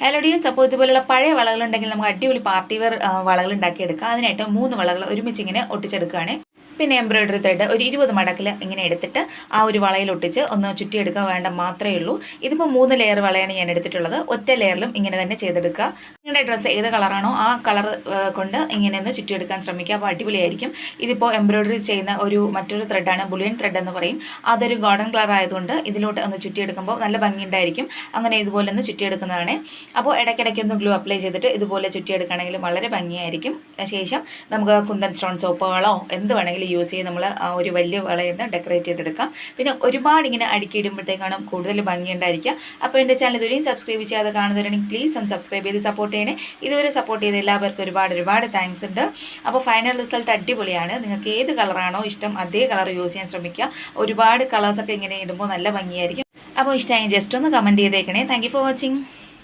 Hello dears, അപ്പോൾ ഇതുപോലുള്ള പഴയ വളകളുണ്ടെങ്കിൽ നമുക്ക് അടിപൊളി പാർട്ടി വെയർ വളകൾ ഉണ്ടാക്കിയെടുക്കാം. അതിനായിട്ട് 3 വളകൾ ഒരുമിച്ച് ഇങ്ങനെ ഒട്ടിച്ചെടുക്കുകയാണ്. പിന്നെ എംബ്രോയിഡറി ത്രെഡ് ഒരു 20 മടക്കിൽ ഇങ്ങനെ എടുത്തിട്ട് ആ ഒരു വളയിൽ ഒട്ടിച്ച് ഒന്ന് ചുറ്റിയെടുക്കാൻ വേണ്ട മാത്രമേ ഉള്ളൂ. ഇതിപ്പോൾ 3 ലെയർ വളയാണ് ഞാൻ എടുത്തിട്ടുള്ളത്. ഒറ്റ ലെയറിലും ഇങ്ങനെ തന്നെ ചെയ്തെടുക്കുക. നിങ്ങളുടെ ഡ്രസ്സ് ഏത് കളറാണോ ആ കളർ കൊണ്ട് ഇങ്ങനെ ഒന്ന് ചുറ്റിയെടുക്കാൻ ശ്രമിക്കുക. അപ്പോൾ അടിപൊളിയായിരിക്കും. ഇതിപ്പോൾ എംബ്രോയിഡറി ചെയ്യുന്ന മറ്റൊരു ത്രെഡാണ്, ബുളിയൻ ത്രെഡ് എന്ന് പറയും. അതൊരു ഗോൾഡൻ കളർ ആയതുകൊണ്ട് ഇതിലോട്ട് ഒന്ന് ചുറ്റിയെടുക്കുമ്പോൾ നല്ല ഭംഗിയുണ്ടായിരിക്കും. അങ്ങനെ ഇതുപോലെ ഒന്ന് ചുറ്റിയെടുക്കുന്നതാണ്. അപ്പോൾ ഇടയ്ക്കിടയ്ക്ക് ഒന്ന് ഗ്ലൂ അപ്ലൈ ചെയ്തിട്ട് ഇതുപോലെ ചുറ്റിയെടുക്കുകയാണെങ്കിൽ വളരെ ഭംഗിയായിരിക്കും. ശേഷം നമുക്ക് കുന്തൻ സ്റ്റോൺ സോപ്പുകളോ എന്ത് വേണമെങ്കിലും യൂസ് ചെയ്ത് നമ്മൾ ആ ഒരു വലിയ വളയിൽ നിന്ന് ഡെക്കറേറ്റ് ചെയ്തെടുക്കാം. പിന്നെ ഒരുപാട് ഇങ്ങനെ അടുക്കി ഇടുമ്പോഴത്തേക്കാണ് കൂടുതൽ ഭംഗിയുണ്ടായിരിക്കുക. അപ്പോൾ എൻ്റെ ചാനൽ ഇതുവരെയും സബ്സ്ക്രൈബ് ചെയ്യാതെ കാണുന്നവരാണെങ്കിൽ പ്ലീസ് ഒന്ന് സബ്സ്ക്രൈബ് ചെയ്ത് സപ്പോർട്ട് ചെയ്യണേ. ഇതുവരെ സപ്പോർട്ട് ചെയ്ത എല്ലാവർക്കും ഒരുപാട് താങ്ക്സ് ഉണ്ട്. അപ്പോൾ ഫൈനൽ റിസൾട്ട് അടിപൊളിയാണ്. നിങ്ങൾക്ക് ഏത് കളറാണോ ഇഷ്ടം അതേ കളർ യൂസ് ചെയ്യാൻ ശ്രമിക്കുക. ഒരുപാട് കളേഴ്സൊക്കെ ഇങ്ങനെ ഇടുമ്പോൾ നല്ല ഭംഗിയായിരിക്കും. അപ്പോൾ ഇഷ്ടമായി ജസ്റ്റ് ഒന്ന് കമൻറ്റ് ചെയ്തേക്കണേ. Thank you for watching.